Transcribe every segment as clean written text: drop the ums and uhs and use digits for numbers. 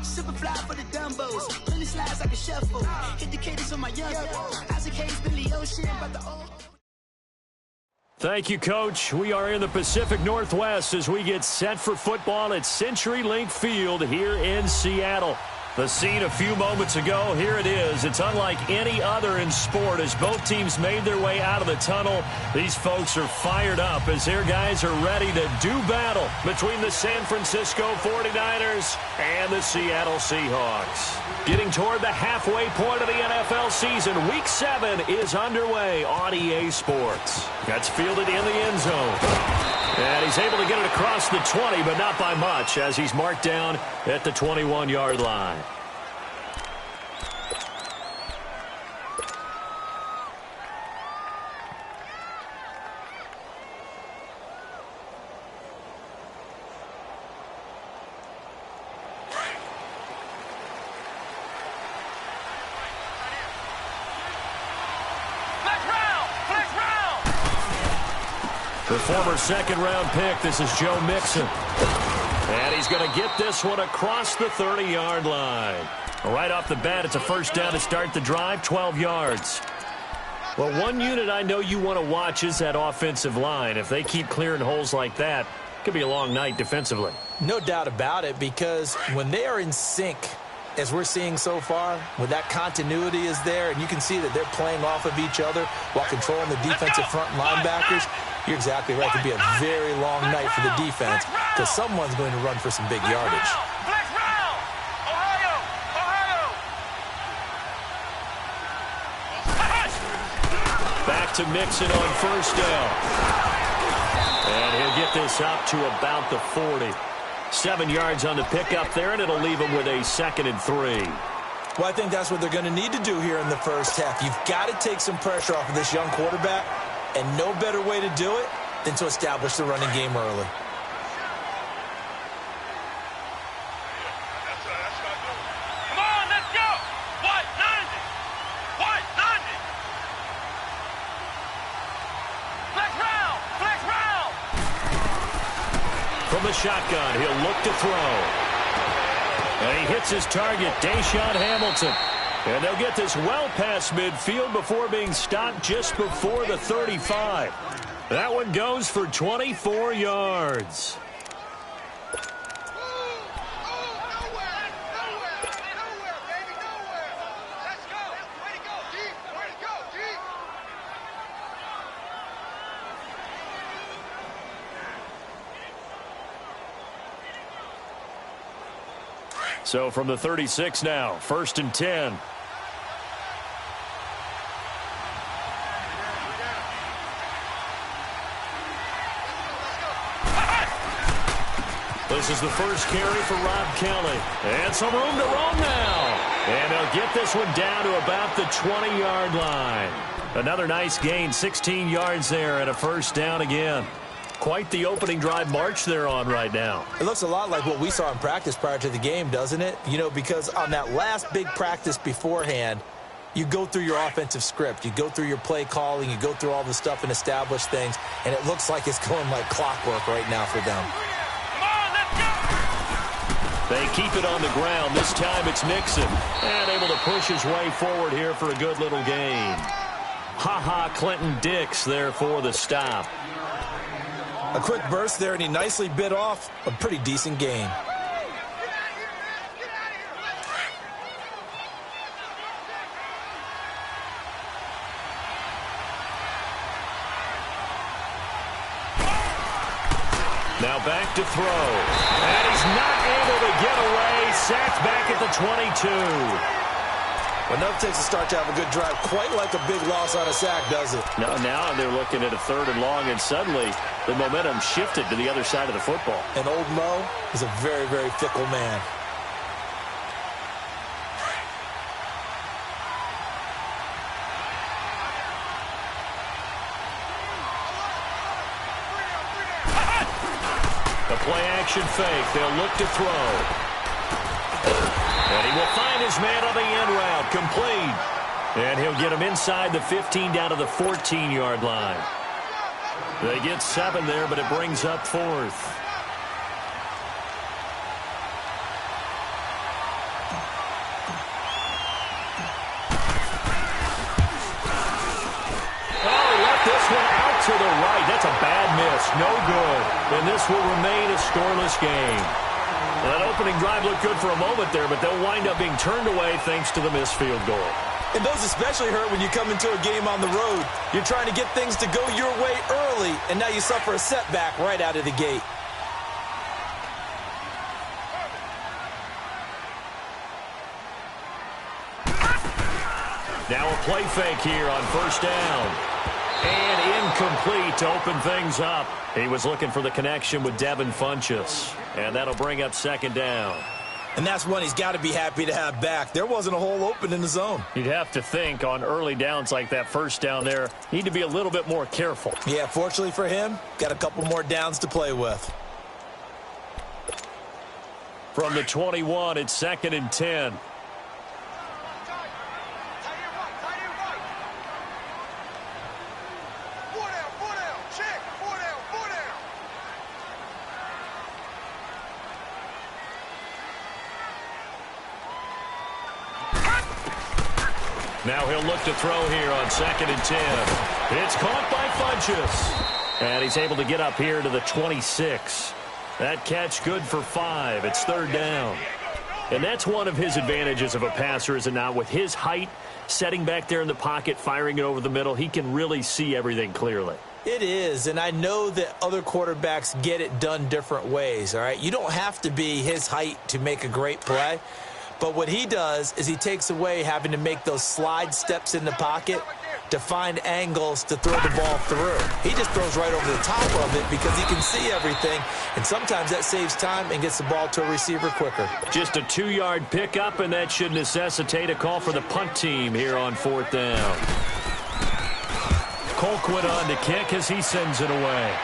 Super fly for the Dumbos. Plenty slides like a shuffle. Hit the cadence on my young. Isaac Hayes, Billy Ocean, but the old. Thank you, Coach. We are in the Pacific Northwest as we get set for football at CenturyLink Field here in Seattle. The scene a few moments ago, here it is. It's unlike any other in sport as both teams made their way out of the tunnel. These folks are fired up as their guys are ready to do battle between the San Francisco 49ers and the Seattle Seahawks. Getting toward the halfway point of the NFL season, Week 7 is underway on EA Sports. That's fielded in the end zone. And he's able to get it across the 20, but not by much as he's marked down at the 21-yard line. The former second-round pick, this is Joe Mixon. And he's going to get this one across the 30-yard line. Right off the bat, it's a first down to start the drive, 12 yards. Well, one unit I know you want to watch is that offensive line. If they keep clearing holes like that, it could be a long night defensively. No doubt about it, because when they are in sync, as we're seeing so far, when that continuity is there, and you can see that they're playing off of each other while controlling the defensive front linebackers, you're exactly right. It could be a very long night for the defense because someone's going to run for some big yardage. Back to Mixon on first down. And he'll get this up to about the 40. 7 yards on the pickup there, and it'll leave him with a 2nd and 3. Well, I think that's what they're going to need to do here in the first half. You've got to take some pressure off of this young quarterback, and no better way to do it than to establish the running game early. Come on, let's go! White 90! White 90! Flex round! Flex round! From the shotgun, he'll look to throw. And he hits his target, Deshaun Hamilton. And they'll get this well past midfield before being stopped just before the 35. That one goes for 24 yards. So from the 36 now, 1st and 10. This is the first carry for Rob Kelly. And some room to roam now. And they'll get this one down to about the 20-yard line. Another nice gain, 16 yards there and a first down again. Quite the opening drive march they're on right now. It looks a lot like what we saw in practice prior to the game, doesn't it? You know, because on that last big practice beforehand, you go through your offensive script. You go through your play calling. You go through all the stuff and establish things. And it looks like it's going like clockwork right now for them. They keep it on the ground. This time it's Mixon. And able to push his way forward here for a good little gain. Ha-ha, Clinton Dix there for the stop. A quick burst there, and he nicely bit off a pretty decent gain. Now back to throw. And he's not able to get away. Sacked back at the 22. Enough takes to start to have a good drive. Quite like a big loss on a sack, does it? No, now they're looking at a 3rd and long, and suddenly the momentum shifted to the other side of the football. And old Mo is a very, very fickle man. The play-action fake. They'll look to throw. And he will find his man on the end route. Complete. And he'll get him inside the 15 down to the 14-yard line. They get 7 there, but it brings up 4th. a bad miss. No good. And this will remain a scoreless game. That opening drive looked good for a moment there, but they'll wind up being turned away thanks to the missed field goal. And those especially hurt when you come into a game on the road. You're trying to get things to go your way early, and now you suffer a setback right out of the gate. Now a play fake here on first down. And incomplete to open things up. He was looking for the connection with Devin Funchess. And that'll bring up second down. And that's one he's got to be happy to have back. There wasn't a hole open in the zone. You'd have to think on early downs like that first down there, need to be a little bit more careful. Yeah, fortunately for him, got a couple more downs to play with. From the 21, it's 2nd and 10. Now he'll look to throw here on 2nd and 10. It's caught by Funchess. And he's able to get up here to the 26. That catch good for 5. It's 3rd down. And that's one of his advantages of a passer, is it not? With his height, setting back there in the pocket, firing it over the middle, he can really see everything clearly. It is, and I know that other quarterbacks get it done different ways, all right? You don't have to be his height to make a great play. But what he does is he takes away having to make those slide steps in the pocket to find angles to throw the ball through. He just throws right over the top of it because he can see everything, and sometimes that saves time and gets the ball to a receiver quicker. Just a 2-yard pickup, and that should necessitate a call for the punt team here on 4th down. Colquitt on to kick as he sends it away.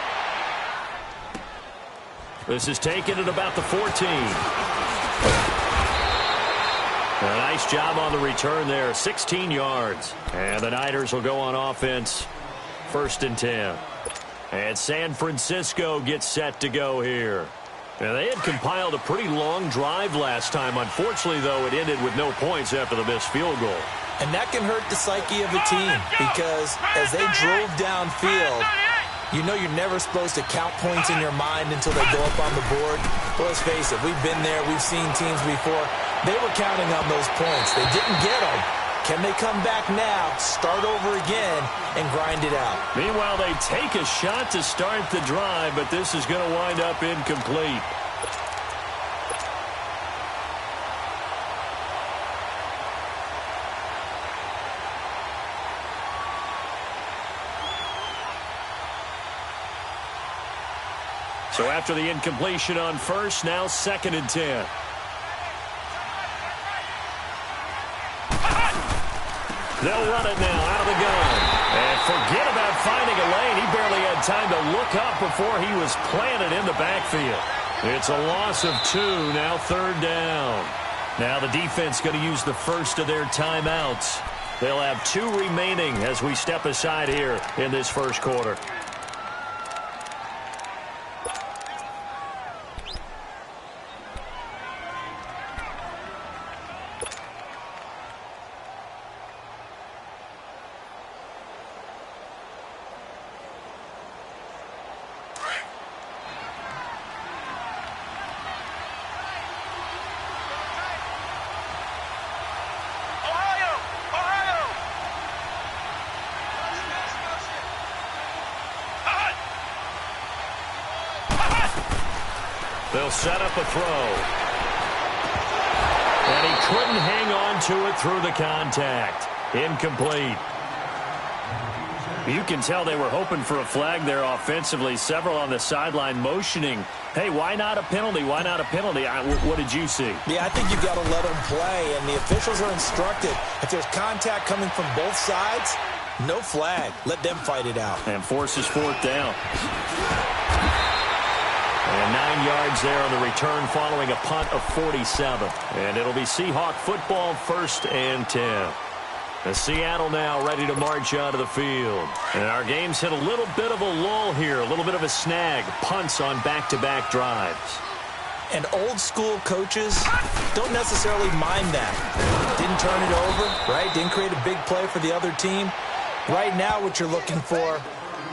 This is taken at about the 14. A nice job on the return there, 16 yards. And the Niners will go on offense, 1st and 10. And San Francisco gets set to go here. Now, they had compiled a pretty long drive last time. Unfortunately, though, it ended with no points after the missed field goal. And that can hurt the psyche of a team because as they drove downfield, you know you're never supposed to count points in your mind until they go up on the board. Well, let's face it, we've been there, we've seen teams before. They were counting on those points. They didn't get them. Can they come back now, start over again, and grind it out? Meanwhile, they take a shot to start the drive, but this is going to wind up incomplete. So after the incompletion on first, now 2nd and 10. They'll run it now out of the gun. And forget about finding a lane. He barely had time to look up before he was planted in the backfield. It's a loss of 2, now 3rd down. Now the defense going to use the first of their timeouts. They'll have 2 remaining as we step aside here in this first quarter. They'll set up a throw. And he couldn't hang on to it through the contact. Incomplete. You can tell they were hoping for a flag there offensively. Several on the sideline motioning, hey, why not a penalty? Why not a penalty? What did you see? Yeah, I think you've got to let them play, and the officials are instructed. If there's contact coming from both sides, no flag. Let them fight it out. And forces 4th down. And 9 yards there on the return following a punt of 47. And it'll be Seahawk football, 1st and 10. The Seattle now ready to march out of the field. And our game's hit a little bit of a lull here, a little bit of a snag. Punts on back-to-back drives. And old-school coaches don't necessarily mind that. Didn't turn it over, right? Didn't create a big play for the other team. Right now what you're looking for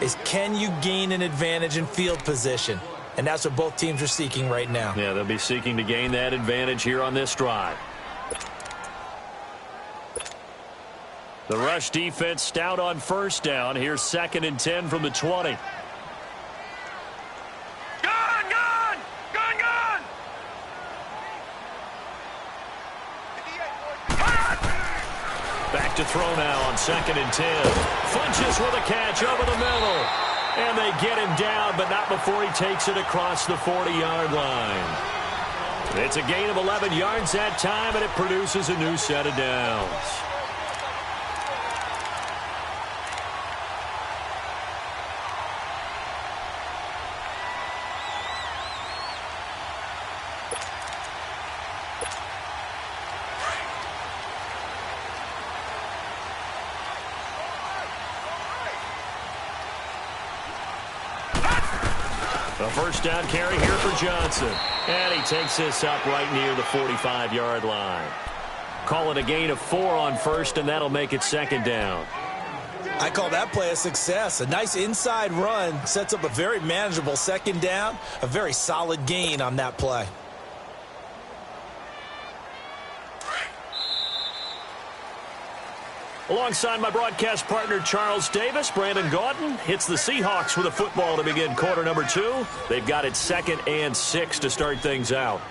is can you gain an advantage in field position? And that's what both teams are seeking right now. Yeah, they'll be seeking to gain that advantage here on this drive. The rush defense stout on first down. Here's 2nd and 10 from the 20. Back to throw now on 2nd and 10. Funches with a catch over the middle. And they get him down, but not before he takes it across the 40-yard line. It's a gain of 11 yards that time, and it produces a new set of downs. A first down carry here for Johnson. And he takes this up right near the 45-yard line. Call it a gain of 4 on first, and that'll make it 2nd down. I call that play a success. A nice inside run sets up a very manageable 2nd down. A very solid gain on that play. Alongside my broadcast partner, Charles Davis, Brandon Gaudin hits the Seahawks with a football to begin quarter number 2. They've got it 2nd and 6 to start things out.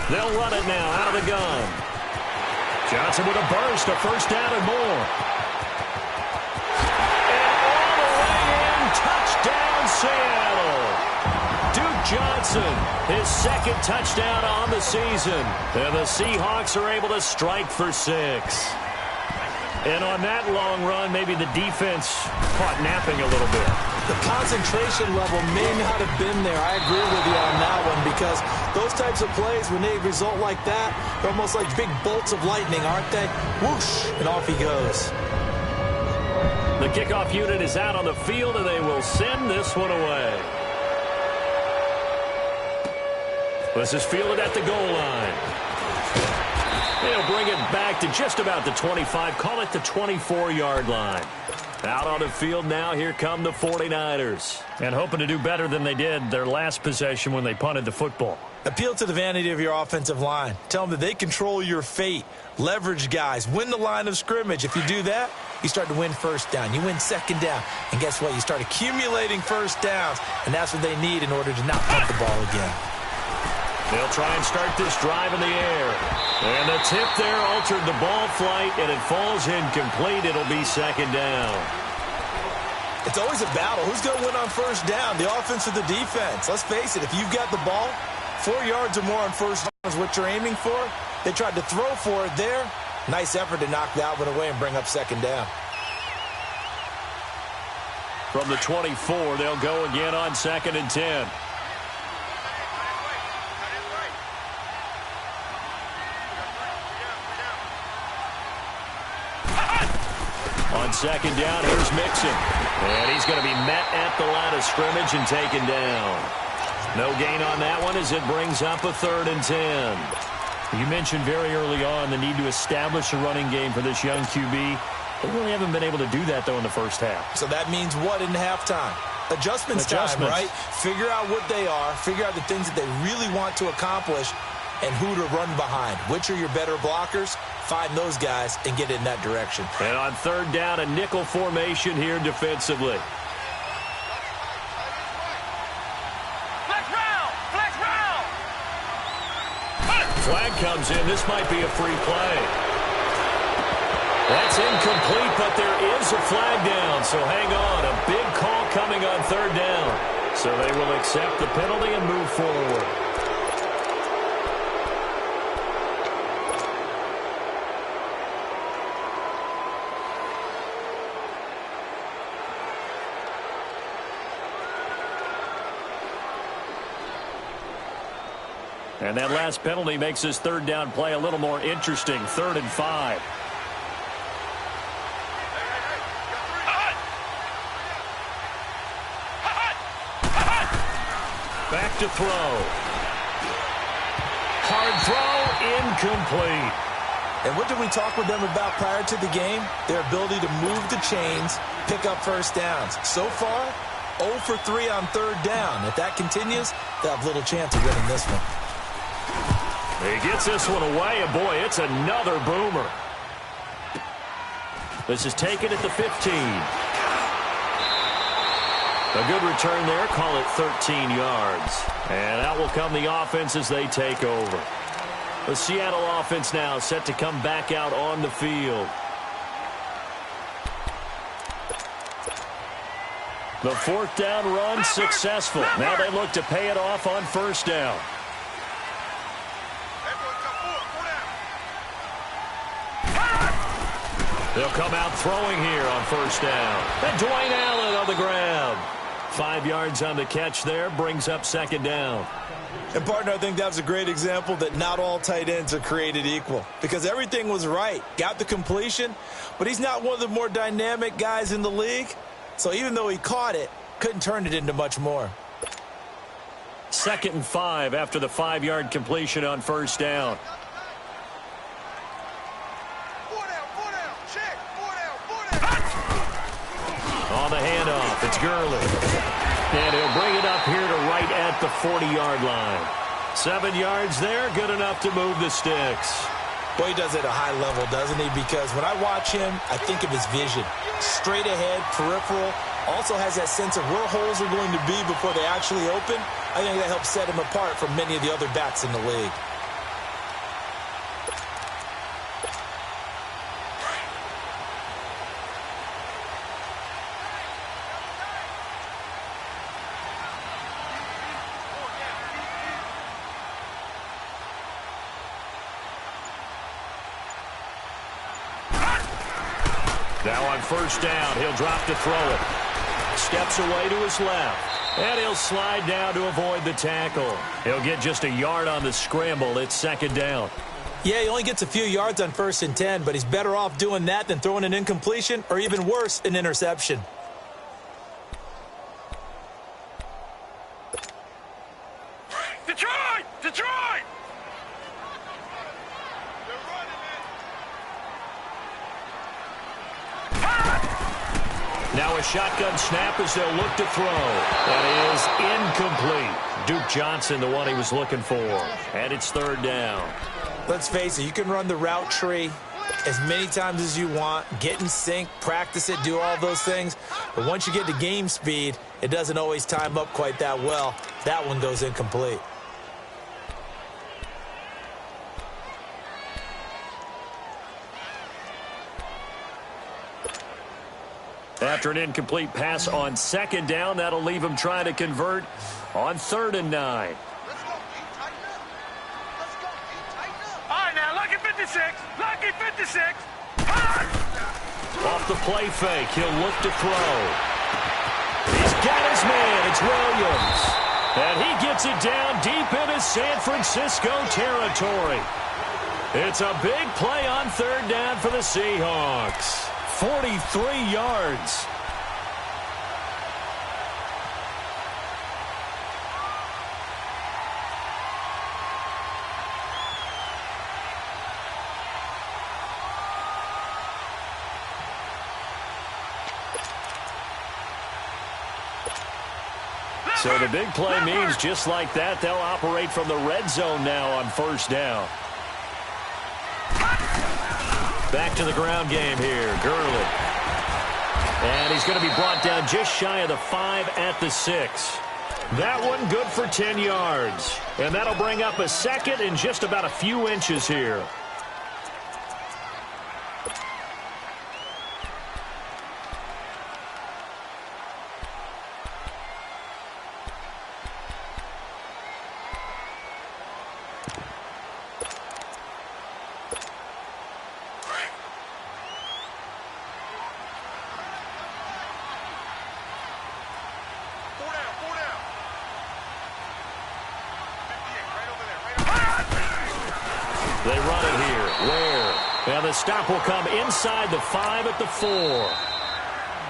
They'll run it now out of the gun. Johnson with a burst, a first down and more. And all the way in, touchdown Seattle. Duke Johnson, his 2nd touchdown on the season. And the Seahawks are able to strike for 6. And on that long run, maybe the defense caught napping a little bit. The concentration level may not have been there. I agree with you on that one, because those types of plays, when they result like that, they're almost like big bolts of lightning, aren't they? Whoosh, and off he goes. The kickoff unit is out on the field, and they will send this one away. This is fielded at the goal line. They'll bring it back to just about the 25. Call it the 24-yard line. Out on the field now, here come the 49ers. And hoping to do better than they did their last possession when they punted the football. Appeal to the vanity of your offensive line. Tell them that they control your fate. Leverage guys. Win the line of scrimmage. If you do that, you start to win first down. You win 2nd down. And guess what? You start accumulating first downs. And that's what they need in order to not punt the ball again. They'll try and start this drive in the air. And the tip there altered the ball flight, and it falls incomplete. It'll be 2nd down. It's always a battle. Who's going to win on first down, the offense or the defense? Let's face it, if you've got the ball, 4 yards or more on first down is what you're aiming for. They tried to throw for it there. Nice effort to knock that one away and bring up 2nd down. From the 24, they'll go again on 2nd and 10. On 2nd down, here's Mixon. And he's going to be met at the line of scrimmage and taken down. No gain on that one as it brings up a 3rd and 10. You mentioned very early on the need to establish a running game for this young QB. They really haven't been able to do that, though, in the first half. So that means what in halftime? Adjustments time, right? Figure out what they are. Figure out the things that they really want to accomplish and who to run behind. Which are your better blockers? Find those guys and get in that direction. And on 3rd down, a nickel formation here defensively. Flex round! Flex round! Flag comes in. This might be a free play. That's incomplete, but there is a flag down, so hang on. A big call coming on 3rd down. So they will accept the penalty and move forward. And that last penalty makes his 3rd down play a little more interesting. 3rd and 5. Back to throw. Hard throw, incomplete. And what did we talk with them about prior to the game? Their ability to move the chains, pick up first downs. So far, 0 for 3 on third down. If that continues, they'll have little chance of winning this one. He gets this one away, and boy, it's another boomer. This is taken at the 15. A good return there, call it 13 yards. And out will come the offense as they take over. The Seattle offense now set to come back out on the field. The fourth down run successful. Now they look to pay it off on first down. They'll come out throwing here on first down. And Dwayne Allen on the ground. 5 yards on the catch there, brings up second down. And, partner, I think that was a great example that not all tight ends are created equal. Because everything was right. Got the completion, but he's not one of the more dynamic guys in the league. So even though he caught it, couldn't turn it into much more. 2nd and 5 after the 5-yard completion on first down. On the handoff, it's Gurley. And he'll bring it up here to right at the 40-yard line. 7 yards there, good enough to move the sticks. Boy, he does it at a high level, doesn't he? Because when I watch him, I think of his vision. Straight ahead, peripheral. Also has that sense of where holes are going to be before they actually open. I think that helps set him apart from many of the other backs in the league. Now on first down, he'll drop to throw it. Steps away to his left. And he'll slide down to avoid the tackle. He'll get just a yard on the scramble. It's second down. Yeah, he only gets a few yards on 1st and 10, but he's better off doing that than throwing an incompletion or even worse, an interception. Detroit! Detroit! Now a shotgun snap as they'll look to throw. That is incomplete. Duke Johnson, the one he was looking for. And it's third down. Let's face it, you can run the route tree as many times as you want, get in sync, practice it, do all those things. But once you get to game speed, it doesn't always time up quite that well. That one goes incomplete. After an incomplete pass on second down, that'll leave him trying to convert on 3rd and 9. All right, now, lucky 56. Lucky 56. Off the play fake, he'll look to throw. He's got his man. It's Williams. And he gets it down deep into San Francisco territory. It's a big play on 3rd down for the Seahawks. 43 yards. So the big play means just like that, they'll operate from the red zone now on first down. Back to the ground game here, Gurley. And he's going to be brought down just shy of the 5 at the 6. That one good for 10 yards. And that'll bring up a second and just about a few inches here. They run it here. Ware. And the stop will come inside the 5 at the 4.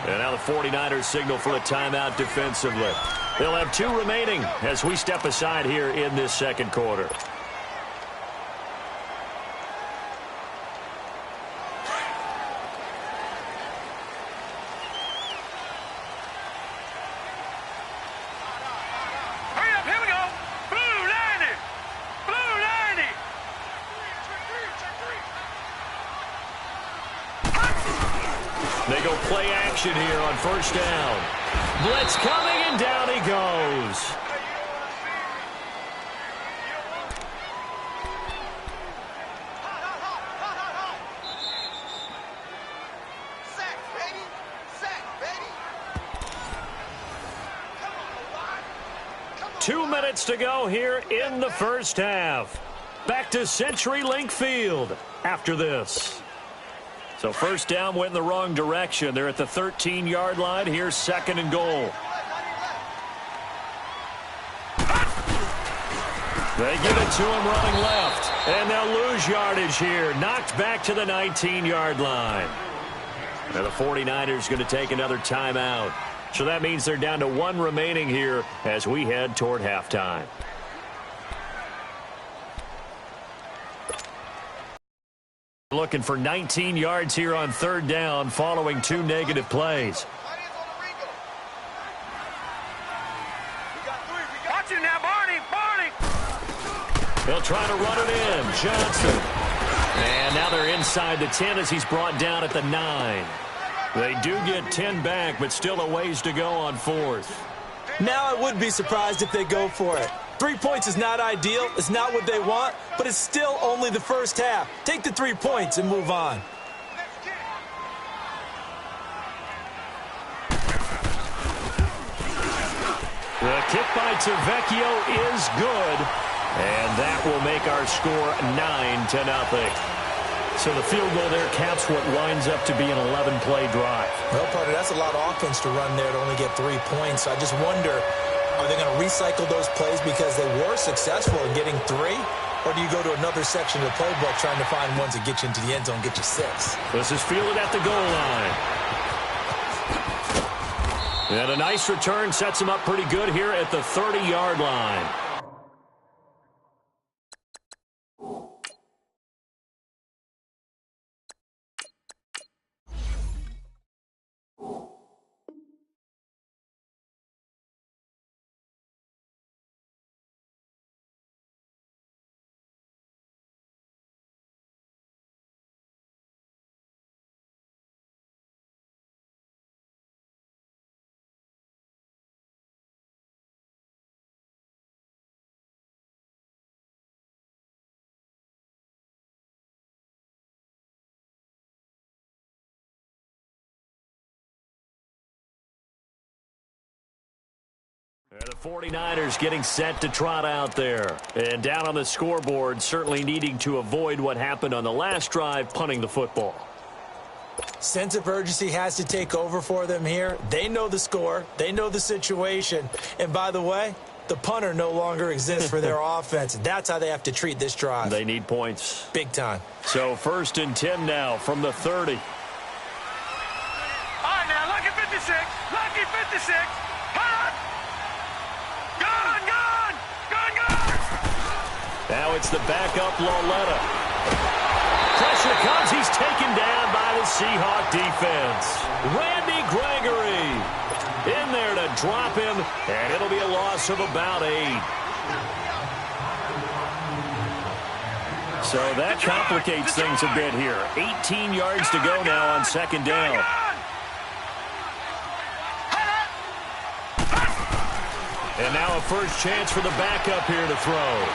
And now the 49ers signal for a timeout defensively. They'll have 2 remaining as we step aside here in this second quarter. They go play action here on first down. Blitz coming, and down he goes. Sack, baby. Sack, baby. Come on, 2 minutes to go here in the first half. Back to CenturyLink Field after this. So first down went in the wrong direction. They're at the 13-yard line. Here's second and goal. They give it to him running left. And they'll lose yardage here. Knocked back to the 19-yard line. Now the 49ers going to take another timeout. So that means they're down to 1 remaining here as we head toward halftime. Looking for 19 yards here on third down following 2 negative plays. Watch it now, Barney. They'll try to run it in. Johnson. And now they're inside the 10 as he's brought down at the 9. They do get 10 back, but still a ways to go on fourth. Now I would be surprised if they go for it. 3 points is not ideal. It's not what they want, but it's still only the first half. Take the 3 points and move on. The kick by Tavecchio is good, and that will make our score 9-0. So the field goal there caps what winds up to be an 11-play drive. Well, partner, that's a lot of offense to run there to only get 3 points. I just wonder, are they going to recycle those plays because they were successful in getting 3? Or do you go to another section of the playbook trying to find ones that get you into the end zone, get you 6? This is fielded at the goal line. And a nice return sets him up pretty good here at the 30-yard line. And the 49ers getting set to trot out there. And down on the scoreboard, certainly needing to avoid what happened on the last drive, punting the football. Sense of urgency has to take over for them here. They know the score. They know the situation. And by the way, the punter no longer exists for their offense. That's how they have to treat this drive. They need points. Big time. So 1st and 10 now from the 30. All right, now, lucky 56. Lucky 56. Hot! Gone! Now it's the backup Loletta. Pressure comes. He's taken down by the Seahawk defense. Randy Gregory in there to drop him, and it'll be a loss of about 8. So that complicates things a bit here. 18 yards to go now on second down. And now a first chance for the backup here to throw.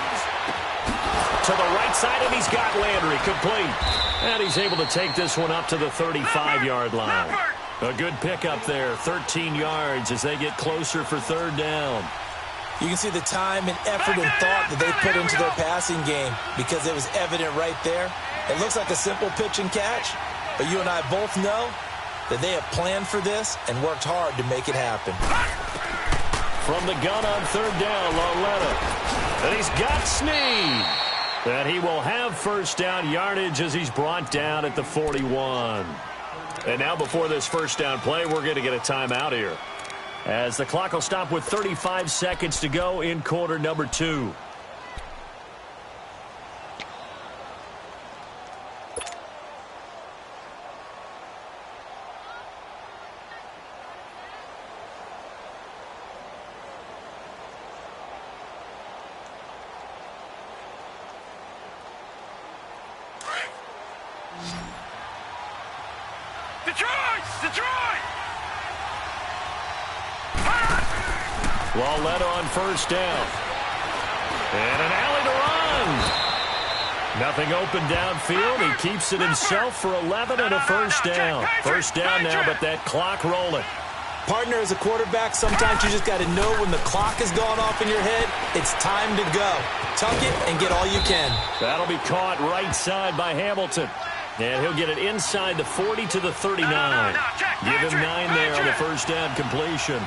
To the right side, and he's got Landry complete. And he's able to take this one up to the 35-yard line. A good pickup there, 13 yards as they get closer for third down. You can see the time and effort and thought that they put into their passing game because it was evident right there. It looks like a simple pitch and catch, but you and I both know that they have planned for this and worked hard to make it happen. From the gun on third down, Loletta. And he's got Snead. And he will have first down yardage as he's brought down at the 41. And now before this first down play, we're going to get a timeout here. as the clock will stop with 35 seconds to go in quarter number 2. Detroit! Well led on first down. And an alley to run. Nothing open downfield. He keeps it himself for 11 and a first down. First down now, but that clock rolling. Partner, as a quarterback, sometimes you just got to know when the clock has gone off in your head, it's time to go. Tuck it and get all you can. That'll be caught right side by Hamilton. And he'll get it inside the 40 to the 39. Give him 9 there on the first down completion.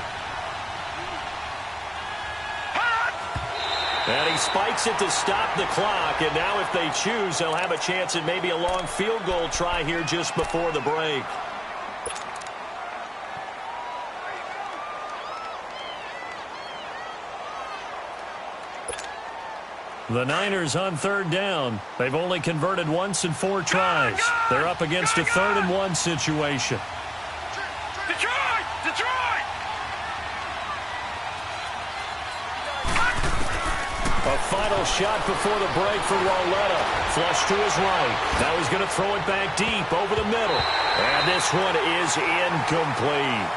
And he spikes it to stop the clock. And now if they choose, they'll have a chance at maybe a long field goal try here just before the break. The Niners on third down. They've only converted once in 4 tries. They're up against a 3rd and 1 situation. Detroit! A final shot before the break for Lauletta. Flush to his right. Now he's going to throw it back deep over the middle. And this one is incomplete.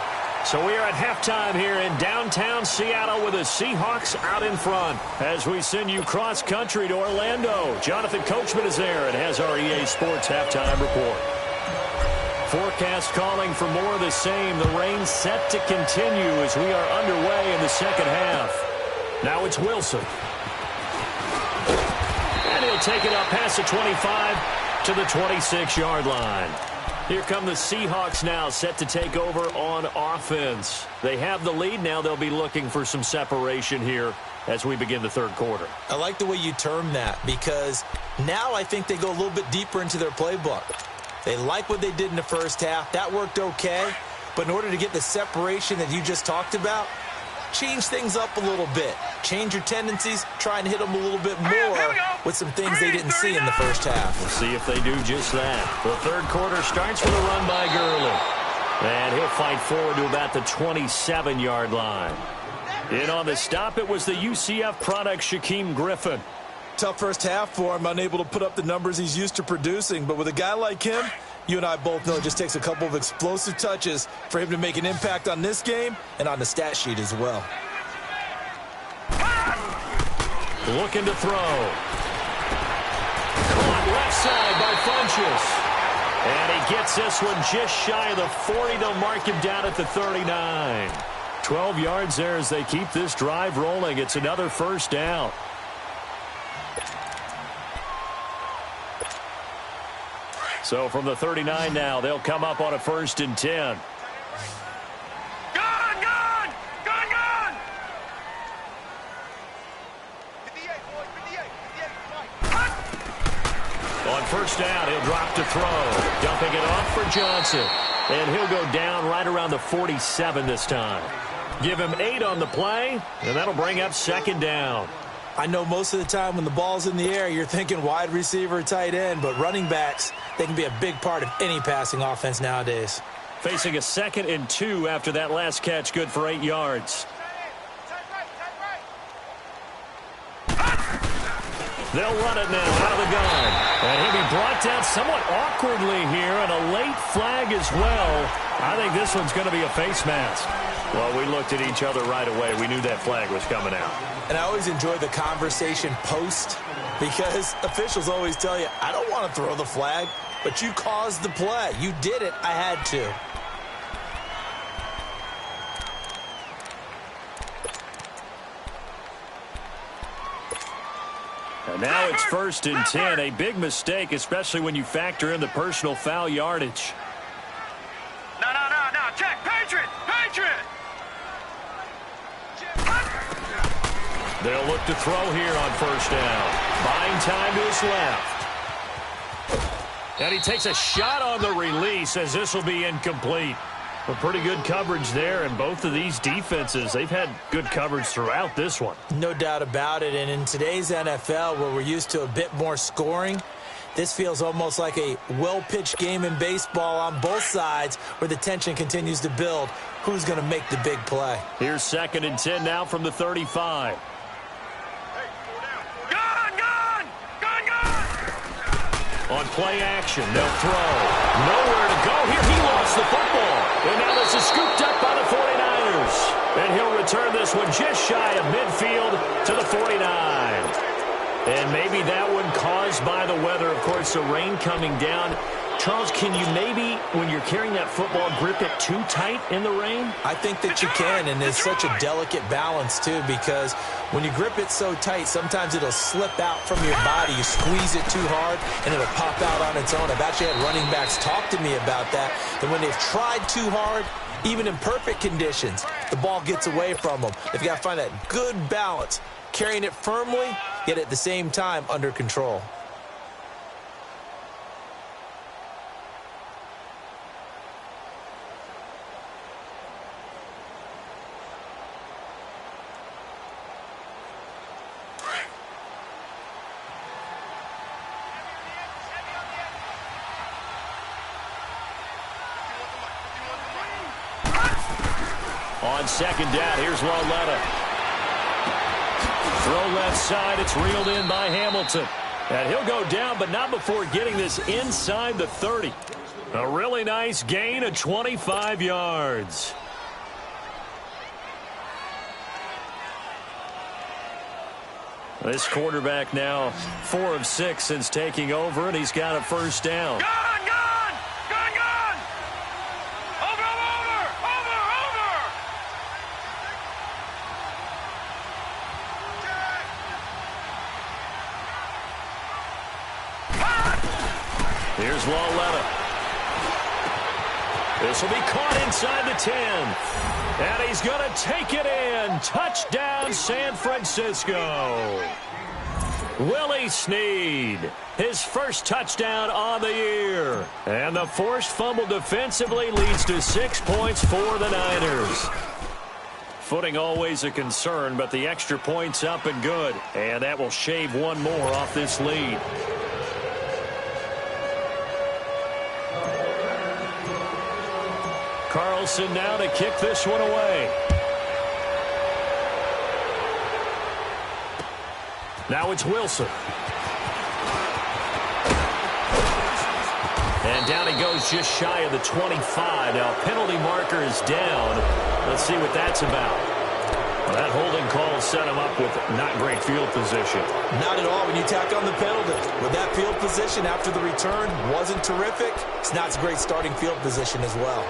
So we are at halftime here in downtown Seattle with the Seahawks out in front. As we send you cross-country to Orlando, Jonathan Coachman is there and has our EA Sports halftime report. Forecast calling for more of the same. The rain set to continue as we are underway in the second half. Now it's Wilson. And he'll take it up past the 25 to the 26-yard line. Here come the Seahawks now, set to take over on offense. They have the lead. Now they'll be looking for some separation here as we begin the third quarter. I like the way you term that, because now I think they go a little bit deeper into their playbook. They like what they did in the first half. That worked okay. But in order to get the separation that you just talked about, change things up a little bit. Change your tendencies, try and hit them a little bit more with some things they didn't see in the first half. We'll see if they do just that. The third quarter starts with a run by Gurley. And he'll fight forward to about the 27-yard line. In on the stop, it was the UCF product, Shaquem Griffin. Tough first half for him, unable to put up the numbers he's used to producing. But with a guy like him, you and I both know it just takes a couple of explosive touches for him to make an impact on this game and on the stat sheet as well. Looking to throw. Caught left side by Funchess. And he gets this one just shy of the 40. They'll mark him down at the 39. 12 yards there as they keep this drive rolling. It's another first down. So from the 39 now, they'll come up on a 1st and 10. Gone! 58, On first down, he'll drop to throw. Dumping it off for Johnson. And he'll go down right around the 47 this time. Give him 8 on the play, and that'll bring up 2nd down. I know most of the time when the ball's in the air, you're thinking wide receiver, tight end, but running backs, they can be a big part of any passing offense nowadays. Facing a 2nd and 2 after that last catch, good for 8 yards. They'll run it now out of the gun. And he'll be brought down somewhat awkwardly here, and a late flag as well. I think this one's going to be a face mask. Well, we looked at each other right away. We knew that flag was coming out. And I always enjoy the conversation post, because officials always tell you, I don't want to throw the flag, but you caused the play. You did it. I had to. And now it's 1st and 10. A big mistake, especially when you factor in the personal foul yardage. No. Check. Patriot. They'll look to throw here on first down. Buying time to his left. And he takes a shot on the release as this will be incomplete. Well, pretty good coverage there, and both of these defenses, they've had good coverage throughout this one. No doubt about it, and in today's NFL, where we're used to a bit more scoring, this feels almost like a well-pitched game in baseball on both sides where the tension continues to build. Who's going to make the big play? Here's 2nd and 10 now from the 35. On play action, they'll throw. Nowhere to go here. He lost the football. And now this is scooped up by the 49ers. And he'll return this one just shy of midfield to the 49. And maybe that one caused by the weather. Of course, the rain coming down. Charles, can you maybe, when you're carrying that football, grip it too tight in the rain? I think that you can, and it's such a delicate balance, too, because when you grip it so tight, sometimes it'll slip out from your body. You squeeze it too hard, and it'll pop out on its own. I've actually had running backs talk to me about that, and when they've tried too hard, even in perfect conditions, the ball gets away from them. They've got to find that good balance, carrying it firmly, yet at the same time under control. On 2nd down, here's Walletta. Throw left side, it's reeled in by Hamilton. And he'll go down, but not before getting this inside the 30. A really nice gain of 25 yards. This quarterback now 4 of 6 since taking over, and he's got a first down. Here's Walletta. This will be caught inside the 10. And he's going to take it in. Touchdown, San Francisco. Willie Snead, his first touchdown on the year. And the forced fumble defensively leads to 6 points for the Niners. Footing always a concern, but the extra points up and good. And that will shave one more off this lead. Carlson now to kick this one away. Now it's Wilson. And down he goes just shy of the 25. Now penalty marker is down. Let's see what that's about. Well, that holding call set him up with not great field position. Not at all when you tack on the penalty. With that field position after the return wasn't terrific. It's not a great starting field position as well.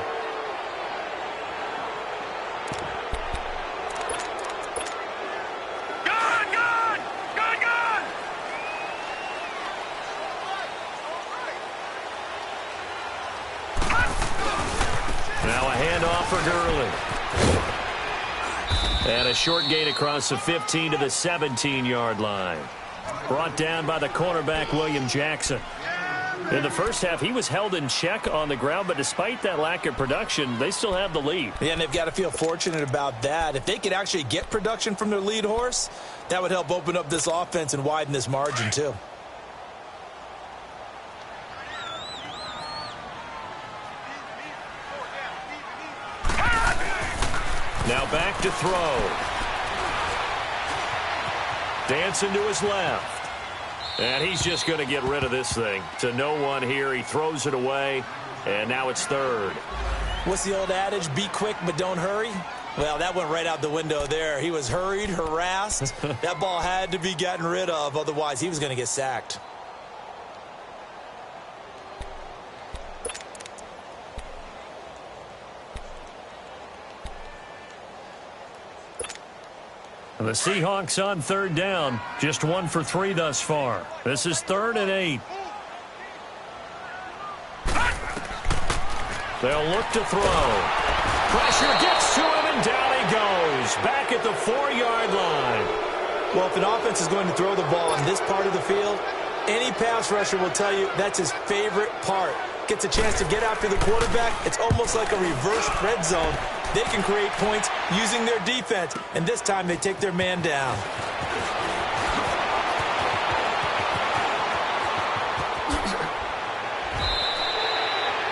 And a short gain across the 15 to the 17-yard line. Brought down by the cornerback, William Jackson. In the first half, he was held in check on the ground, but despite that lack of production, they still have the lead. Yeah, and they've got to feel fortunate about that. If they could actually get production from their lead horse, that would help open up this offense and widen this margin, too. Now back to throw. Dancing to his left. And he's just going to get rid of this thing. To no one here. He throws it away. And now it's 3rd. What's the old adage? Be quick, but don't hurry. Well, that went right out the window there. He was hurried, harassed. That ball had to be gotten rid of. Otherwise, he was going to get sacked. The Seahawks on 3rd down. Just 1 for 3 thus far. This is 3rd and 8. They'll look to throw. Pressure gets to him, and down he goes. Back at the 4-yard line. Well, if an offense is going to throw the ball on this part of the field, Any pass rusher will tell you that's his favorite part. Gets a chance to get after the quarterback. It's almost like a reverse red zone. They can create points using their defense, and this time they take their man down.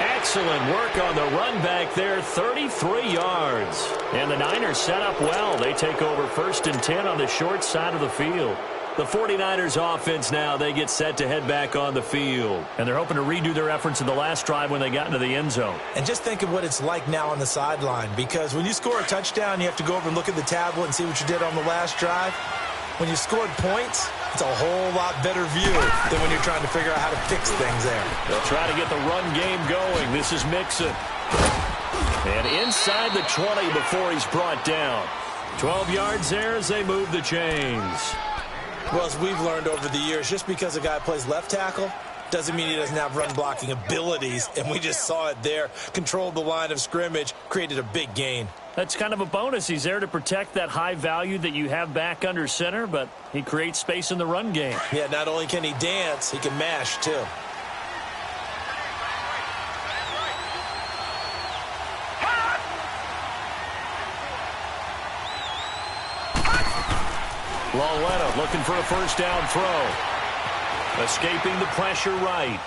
Excellent work on the run back there, 33 yards. And the Niners set up well. They take over 1st and 10 on the short side of the field. The 49ers offense now, they get set to head back on the field. And they're hoping to redo their efforts in the last drive when they got into the end zone. And just think of what it's like now on the sideline, because when you score a touchdown, you have to go over and look at the tablet and see what you did on the last drive. When you scored points, it's a whole lot better view than when you're trying to figure out how to fix things there. They'll try to get the run game going. This is Mixon. And inside the 20 before he's brought down. 12 yards there as they move the chains. Well, as we've learned over the years, just because a guy plays left tackle doesn't mean he doesn't have run blocking abilities. And we just saw it there. Controlled the line of scrimmage, created a big gain. That's kind of a bonus. He's there to protect that high value that you have back under center, but he creates space in the run game. Yeah, not only can he dance, he can mash too. Loletta looking for a first down throw. Escaping the pressure right.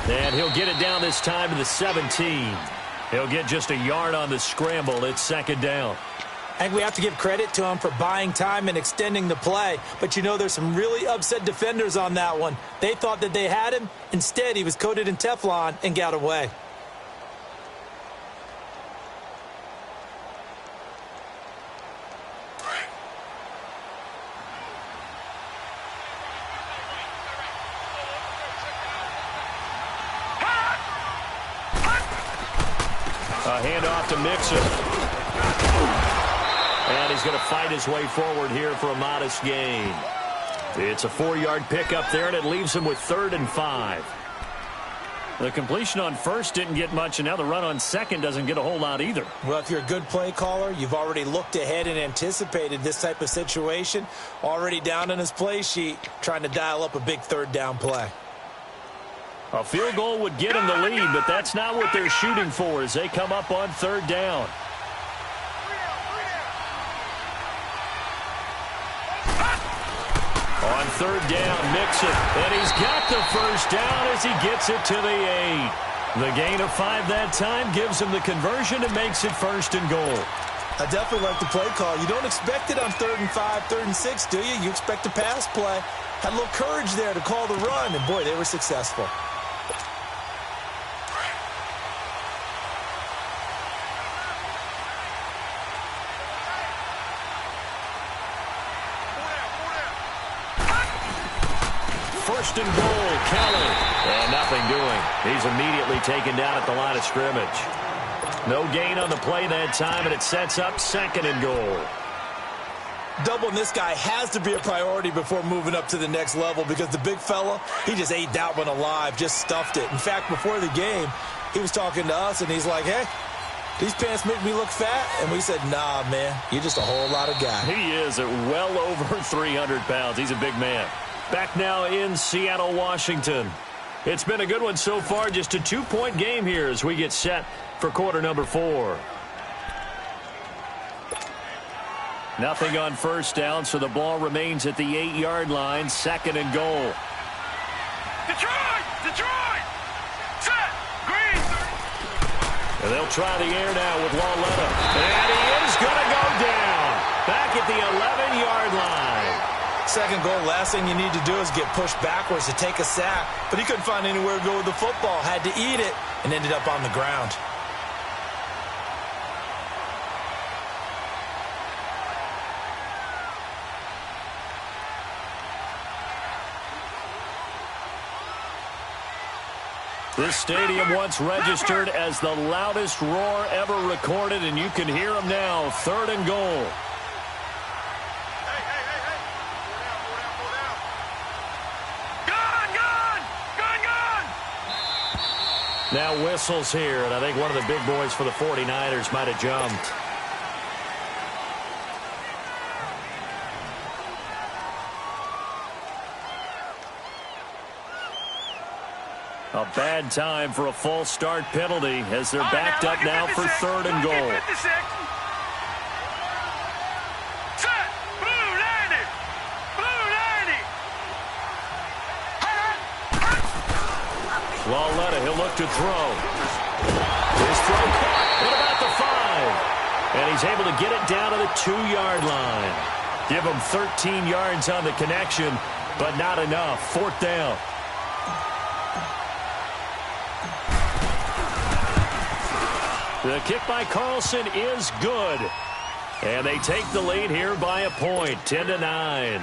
And he'll get it down this time to the 17. He'll get just a yard on the scramble. It's 2nd down. I think we have to give credit to him for buying time and extending the play. But you know, there's some really upset defenders on that one. They thought that they had him. Instead, he was coated in Teflon and got away. A handoff to Mixon. And he's going to fight his way forward here for a modest gain. It's a 4-yard pickup there, and it leaves him with 3rd and 5. The completion on first didn't get much, and now the run on second doesn't get a whole lot either. Well, if you're a good play caller, you've already looked ahead and anticipated this type of situation. Already down on his play sheet, trying to dial up a big 3rd down play. A field goal would get him the lead, but that's not what they're shooting for as they come up on 3rd down. On 3rd down, Mixon, and he's got the first down as he gets it to the 8. The gain of 5 that time gives him the conversion and makes it 1st and goal. I definitely like the play call. You don't expect it on 3rd and 5, 3rd and 6, do you? You expect a pass play. Had a little courage there to call the run, and boy, they were successful. First and goal, Kelly. And nothing doing. He's immediately taken down at the line of scrimmage. No gain on the play that time, and it sets up 2nd and goal. Doubling this guy has to be a priority before moving up to the next level, because the big fella, he just ate that one alive, just stuffed it. In fact, before the game, he was talking to us, and he's like, hey, these pants make me look fat. And we said, nah, man, you're just a whole lot of guy. He is at well over 300 pounds. He's a big man. Back now in Seattle, Washington. It's been a good one so far. Just a 2-point game here as we get set for quarter number 4. Nothing on first down, so the ball remains at the 8-yard line. 2nd and goal. Detroit! Detroit! Set! Green! And they'll try the air now with Loletta. And he is going to go down. Back at the 11-yard line. 2nd goal, last thing you need to do is get pushed backwards to take a sack. But he couldn't find anywhere to go with the football. Had to eat it and ended up on the ground. This stadium once registered as the loudest roar ever recorded, and you can hear them now. 3rd and goal. Now whistles here, and I think one of the big boys for the 49ers might have jumped. A bad time for a false start penalty as they're backed up now for 3rd and goal. Set. Blue 90. Blue 90. Lauletta, he'll look to throw. His throw caught at about the 5. And he's able to get it down to the 2-yard line. Give him 13 yards on the connection, but not enough. 4th down. The kick by Carlson is good. And they take the lead here by a point, 10-9.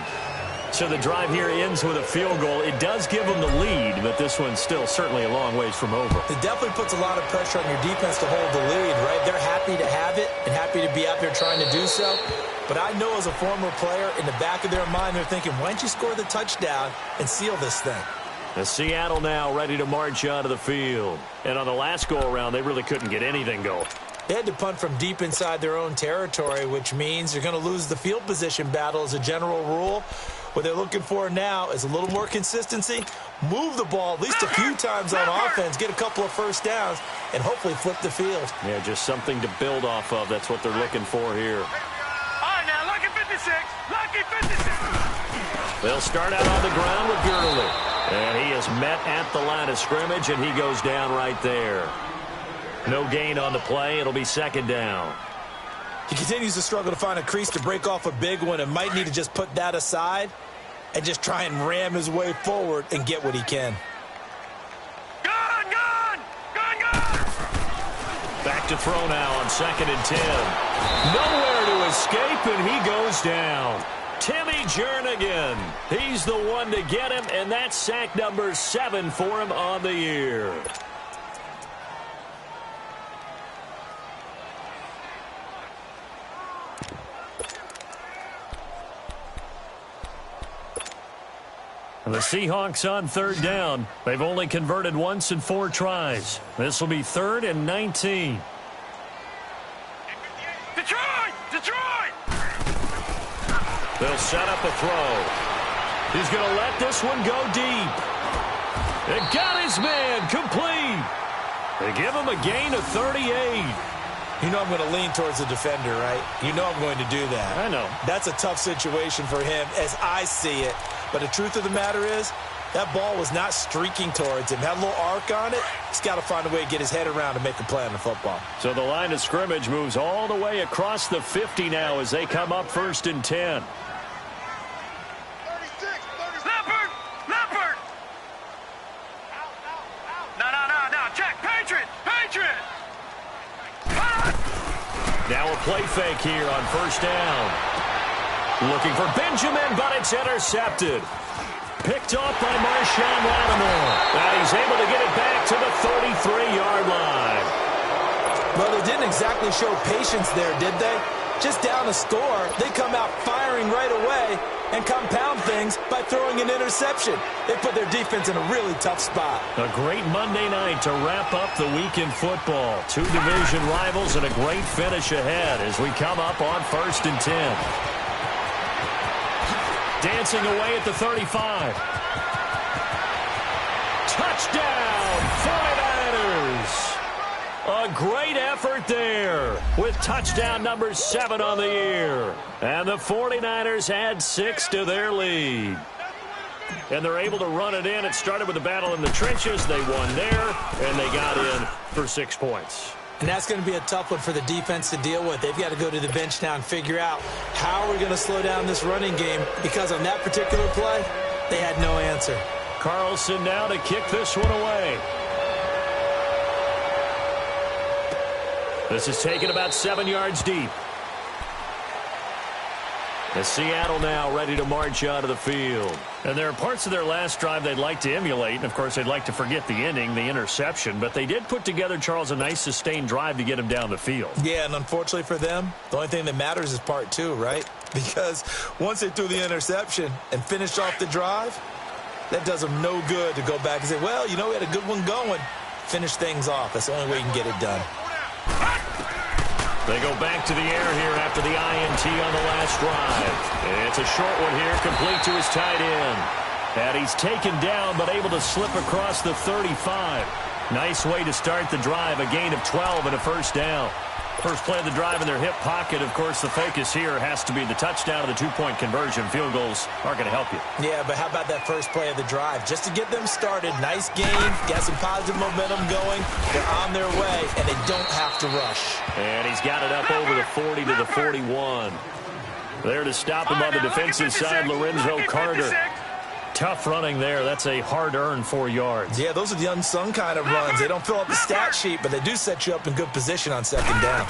So the drive here ends with a field goal. It does give them the lead, but this one's still certainly a long ways from over. It definitely puts a lot of pressure on your defense to hold the lead, right? They're happy to have it and happy to be out there trying to do so. But I know as a former player, in the back of their mind, they're thinking, why don't you score the touchdown and seal this thing? The Seattle now ready to march onto the field. And on the last go-around, they really couldn't get anything going. They had to punt from deep inside their own territory, which means you're going to lose the field position battle as a general rule. What they're looking for now is a little more consistency, move the ball at least a few times on offense, get a couple of first downs, and hopefully flip the field. Yeah, just something to build off of. That's what they're looking for here. All right, now, lucky 56. Lucky 56. They'll start out on the ground with Gurley. And he is met at the line of scrimmage, and he goes down right there. No gain on the play. It'll be 2nd down. He continues to struggle to find a crease to break off a big one and might need to just put that aside and just try and ram his way forward and get what he can. Gone, gone, gone, gone. Back to throw now on 2nd and 10. Nowhere to escape, and he goes down. Timmy Jernigan. He's the one to get him, and that's sack number 7 for him on the year. The Seahawks on 3rd down. They've only converted once in 4 tries. This will be 3rd and 19. Detroit! Detroit! They'll set up a throw. He's going to let this one go deep. It got his man complete. They give him a gain of 38. You know I'm going to lean towards the defender, right? You know I'm going to do that. I know. That's a tough situation for him as I see it. But the truth of the matter is, that ball was not streaking towards him. Had a little arc on it. He's got to find a way to get his head around and make a play on the football. So the line of scrimmage moves all the way across the 50 now as they come up 1st and 10. Leopard! Leopard! No, check! Patriot! Patriot! Now a play fake here on 1st down. Looking for Benjamin, but it's intercepted. Picked off by Marshawn Lattimore. And he's able to get it back to the 33-yard line. Well, they didn't exactly show patience there, did they? Just down a score, they come out firing right away and compound things by throwing an interception. They put their defense in a really tough spot. A great Monday night to wrap up the week in football. 2 division rivals and a great finish ahead as we come up on 1st and 10. Dancing away at the 35. Touchdown, 49ers. A great effort there with touchdown number 7 on the year. And the 49ers add 6 to their lead. And they're able to run it in. It started with a battle in the trenches. They won there, and they got in for 6 points. And that's going to be a tough one for the defense to deal with. They've got to go to the bench now and figure out how we're going to slow down this running game, because on that particular play, they had no answer. Carlson now to kick this one away. This is taken about 7 yards deep. As Seattle now ready to march out of the field. And there are parts of their last drive they'd like to emulate. And, of course, they'd like to forget the ending, the interception. But they did put together, Charles, a nice sustained drive to get him down the field. Yeah, and unfortunately for them, the only thing that matters is part 2, right? Because once they threw the interception and finished off the drive, that does them no good to go back and say, well, you know, we had a good one going. Finish things off. That's the only way you can get it done. They go back to the air here after the INT on the last drive. And it's a short one here, complete to his tight end. And he's taken down but able to slip across the 35. Nice way to start the drive, a gain of 12 and a first down. First play of the drive in their hip pocket. Of course, the focus here has to be the touchdown and the two-point conversion. Field goals aren't going to help you. Yeah, but how about that first play of the drive? Just to get them started, nice game, got some positive momentum going. They're on their way, and they don't have to rush. And he's got it up over the 40 to the 41. There to stop him on the defensive side, Lorenzo Carter. Tough running there. That's a hard-earned 4 yards. Yeah, those are the unsung kind of runs. They don't fill up the stat sheet, but they do set you up in good position on second down.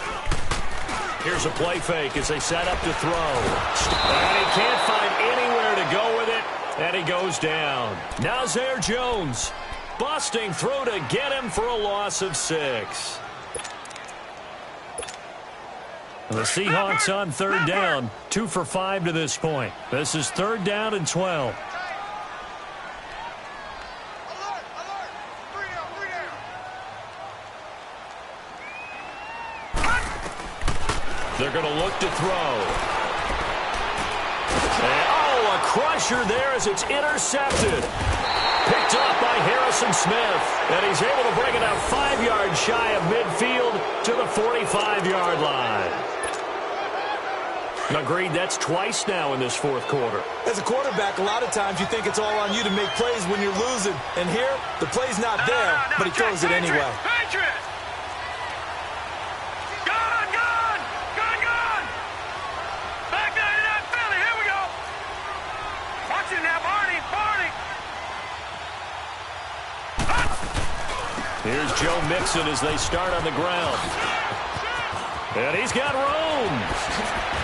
Here's a play fake as they set up to throw. And he can't find anywhere to go with it, and he goes down. Nazir Jones busting through to get him for a loss of 6. The Seahawks on third down, 2 for 5 to this point. This is third down and 12. They're going to look to throw. And, a crusher there as it's intercepted. Picked up by Harrison Smith. And he's able to bring it out 5 yards shy of midfield to the 45-yard line. Agreed, that's twice now in this fourth quarter. As a quarterback, a lot of times you think it's all on you to make plays when you're losing. And here, the play's not there, but he throws it anyway. Here's Joe Mixon as they start on the ground. And he's got room.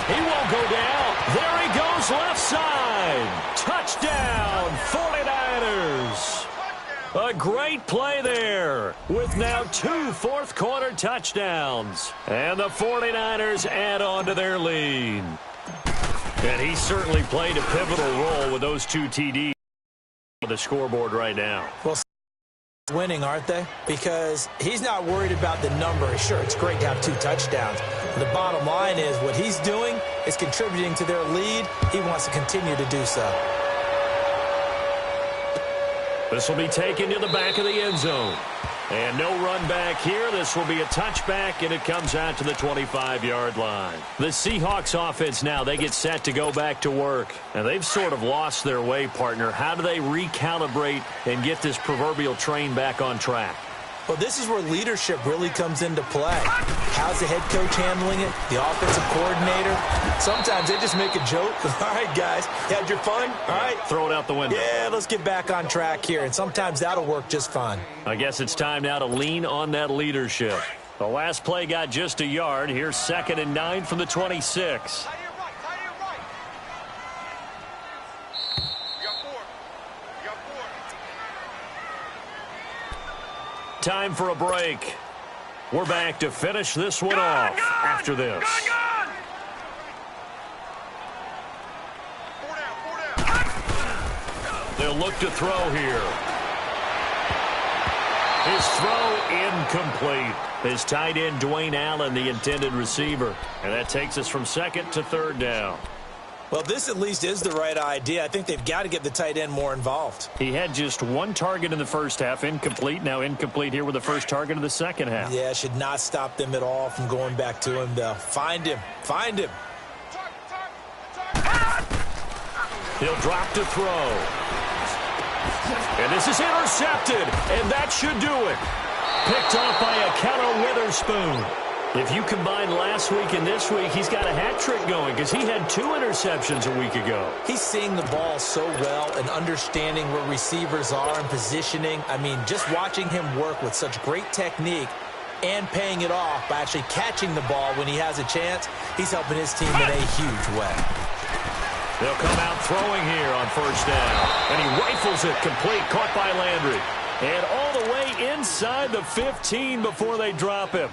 He won't go down. There he goes left side. Touchdown, 49ers. A great play there with now 2 fourth-quarter touchdowns. And the 49ers add on to their lead. And he certainly played a pivotal role with those 2 TDs on the scoreboard right now. Well, winning, aren't they? Because he's not worried about the number. Sure, it's great to have 2 touchdowns. The bottom line is what he's doing is contributing to their lead. He wants to continue to do so. This will be taken to the back of the end zone. And no run back here. This will be a touchback, and it comes out to the 25-yard line. The Seahawks offense now, they get set to go back to work. And they've sort of lost their way, partner. How do they recalibrate and get this proverbial train back on track? Well, this is where leadership really comes into play. How's the head coach handling it? The offensive coordinator? Sometimes they just make a joke. All right, guys, you had your fun? All right. Throw it out the window. Yeah, let's get back on track here. And sometimes that'll work just fine. I guess it's time now to lean on that leadership. The last play got just a yard. Here's 2nd and 9 from the 26. Time for a break. We're back to finish this one off after this. They'll look to throw here. His throw incomplete. His tight end, Dwayne Allen, the intended receiver. And that takes us from 2nd to 3rd down. Well, this at least is the right idea. I think they've got to get the tight end more involved. He had just 1 target in the first half, incomplete. Now incomplete here with the first target of the second half. Yeah, should not stop them at all from going back to him, though. Find him. Find him. He'll drop to throw. And this is intercepted, and that should do it. Picked off by Akello Witherspoon. If you combine last week and this week, he's got a hat trick going because he had 2 interceptions a week ago. He's seeing the ball so well and understanding where receivers are and positioning. I mean, just watching him work with such great technique and paying it off by actually catching the ball when he has a chance, he's helping his team in a huge way. They'll come out throwing here on first down. And he rifles it complete, caught by Landry. And all the way inside the 15 before they drop him.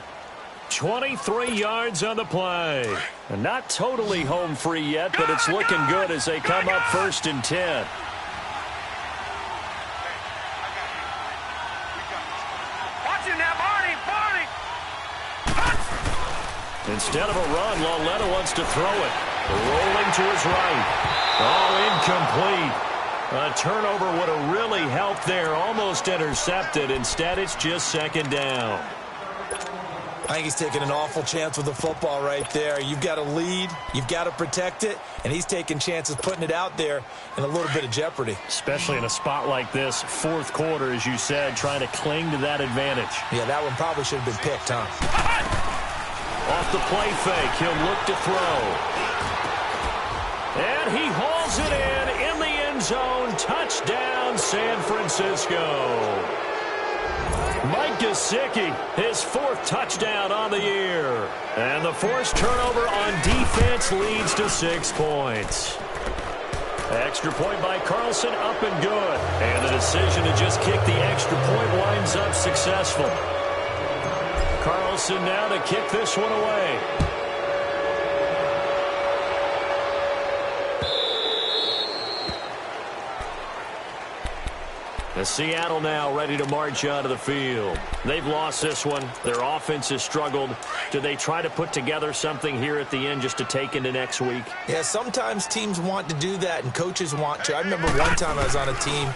23 yards on the play. And not totally home free yet, but it's looking good as they come up 1st and 10. Instead of a run, Lauletta wants to throw it. Rolling to his right. All incomplete. A turnover would have really helped there. Almost intercepted. Instead, it's just second down. I think he's taking an awful chance with the football right there. You've got to lead. You've got to protect it. And he's taking chances putting it out there in a little bit of jeopardy. Especially in a spot like this, fourth quarter, as you said, trying to cling to that advantage. Yeah, that one probably should have been picked, huh? Off the play fake, he'll look to throw. And he hauls it in the end zone. Touchdown, San Francisco. Mike Gesicki, his fourth touchdown on the year. And the forced turnover on defense leads to 6 points. Extra point by Carlson, up and good. And the decision to just kick the extra point winds up successful. Carlson now to kick this one away. The Seattle now ready to march out of the field. They've lost this one. Their offense has struggled. Do they try to put together something here at the end just to take into next week? Yeah, sometimes teams want to do that and coaches want to. I remember one time I was on a team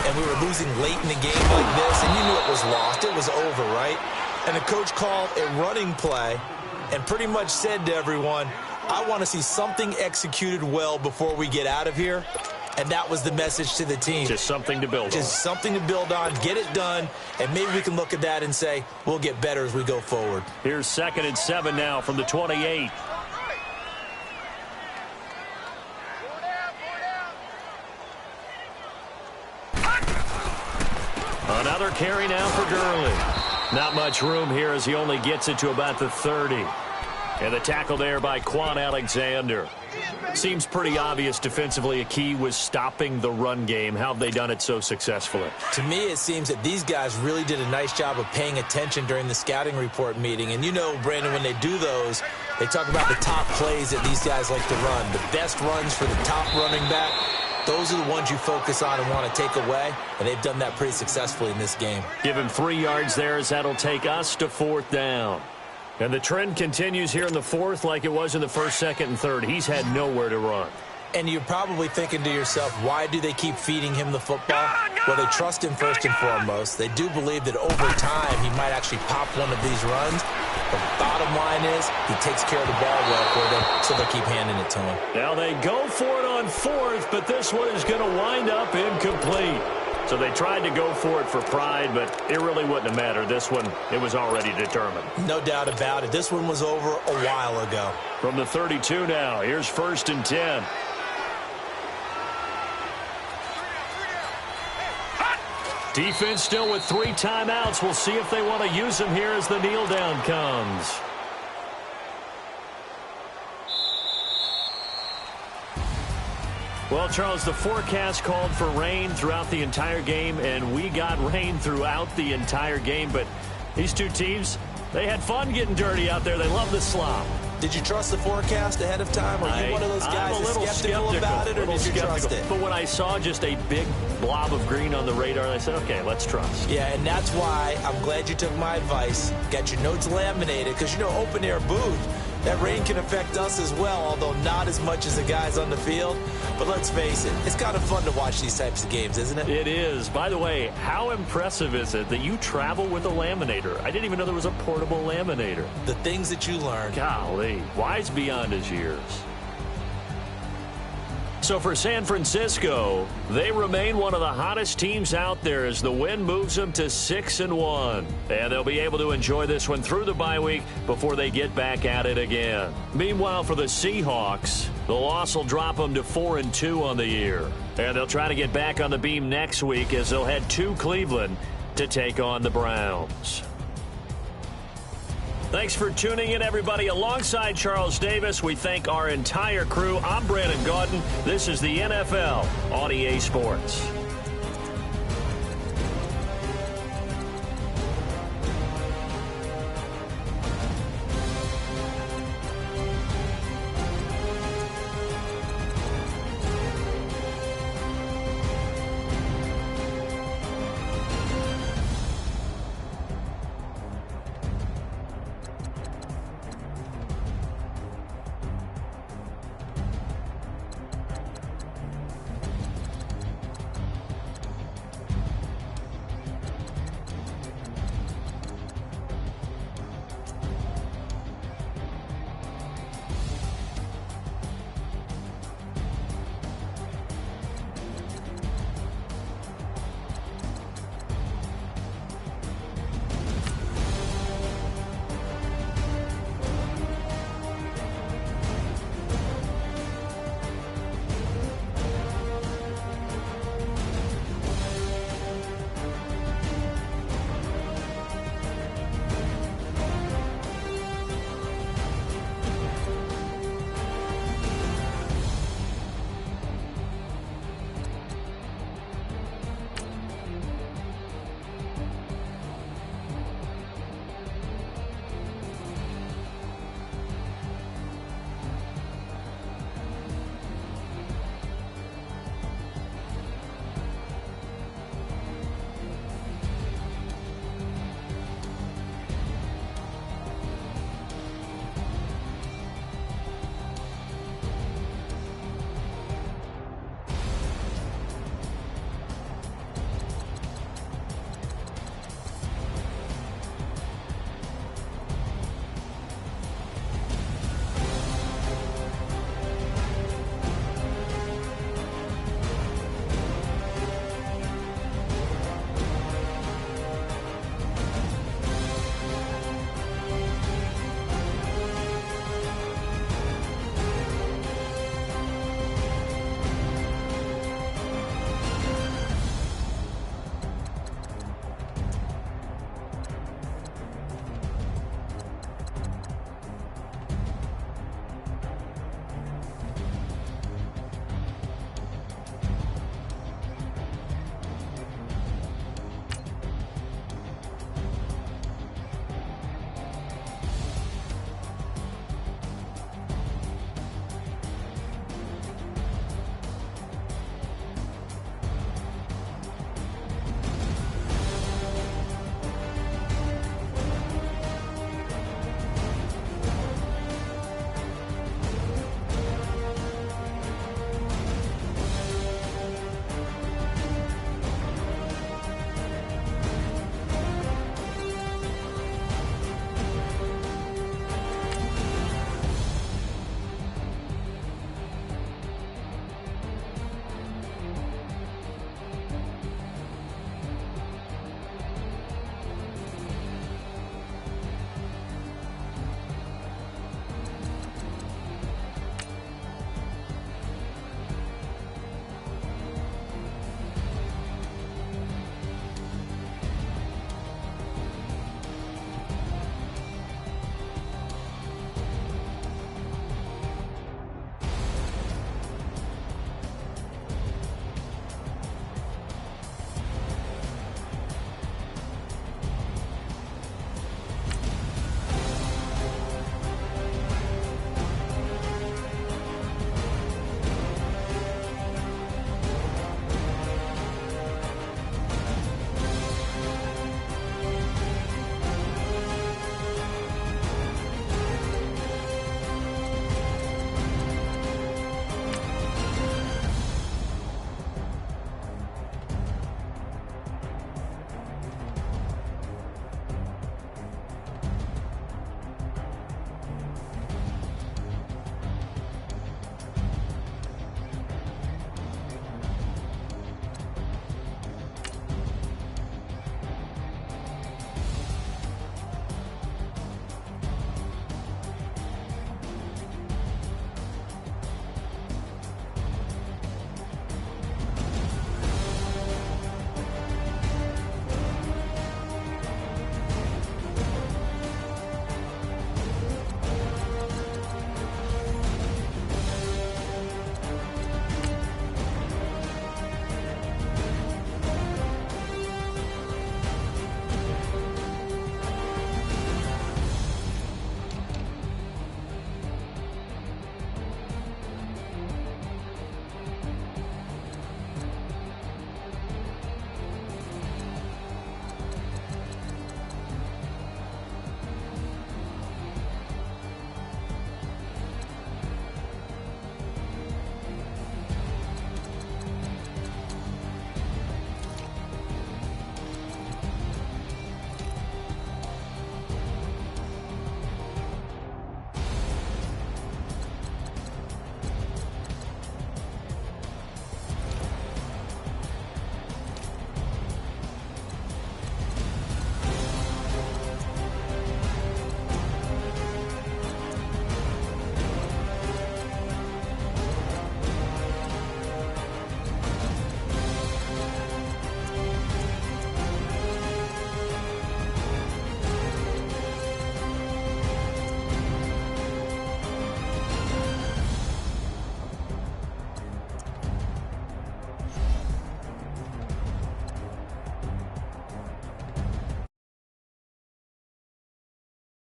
and we were losing late in the game like this, and you knew it was lost. It was over, right? And the coach called a running play and pretty much said to everyone, I want to see something executed well before we get out of here. And that was the message to the team. Just something to build on. Just something to build on, get it done, and maybe we can look at that and say, we'll get better as we go forward. Here's 2nd and 7 now from the 28. Another carry now for Gurley. Not much room here as he only gets it to about the 30. And the tackle there by Quan Alexander. Seems pretty obvious defensively a key was stopping the run game. How have they done it so successfully? To me, it seems that these guys really did a nice job of paying attention during the scouting report meeting. And you know, Brandon, when they do those, they talk about the top plays that these guys like to run. The best runs for the top running back. Those are the ones you focus on and want to take away, and they've done that pretty successfully in this game. Give him 3 yards there as that'll take us to 4th down. And the trend continues here in the 4th like it was in the 1st, 2nd, and 3rd. He's had nowhere to run. And you're probably thinking to yourself, why do they keep feeding him the football? Well, they trust him first and foremost. They do believe that over time he might actually pop one of these runs. The bottom line is he takes care of the ball well for them, so they keep handing it to him. Now they go for it on 4th, but this one is going to wind up incomplete. So they tried to go for it for pride, but it really wouldn't have mattered. This one, it was already determined. No doubt about it. This one was over a while ago. From the 32 now, here's 1st and 10. Defense still with 3 timeouts. We'll see if they want to use them here as the kneel down comes. Well, Charles, the forecast called for rain throughout the entire game, and we got rain throughout the entire game. But these two teams, they had fun getting dirty out there. They love the slop. Did you trust the forecast ahead of time? Are you one of those guys that's skeptical about it, or did you trust it? But when I saw just a big blob of green on the radar, I said, okay, let's trust. Yeah, and that's why I'm glad you took my advice. Got your notes laminated, because, you know, open-air booth, that rain can affect us as well, although not as much as the guys on the field. But let's face it, it's kind of fun to watch these types of games, isn't it? It is. By the way, how impressive is it that you travel with a laminator? I didn't even know there was a portable laminator. The things that you learn. Golly, wise beyond his years. So for San Francisco, they remain one of the hottest teams out there as the win moves them to 6-1. And they'll be able to enjoy this one through the bye week before they get back at it again. Meanwhile, for the Seahawks, the loss will drop them to 4-2 on the year. And they'll try to get back on the beam next week as they'll head to Cleveland to take on the Browns. Thanks for tuning in, everybody. Alongside Charles Davis, we thank our entire crew. I'm Brandon Gaudin. This is the NFL on EA Sports.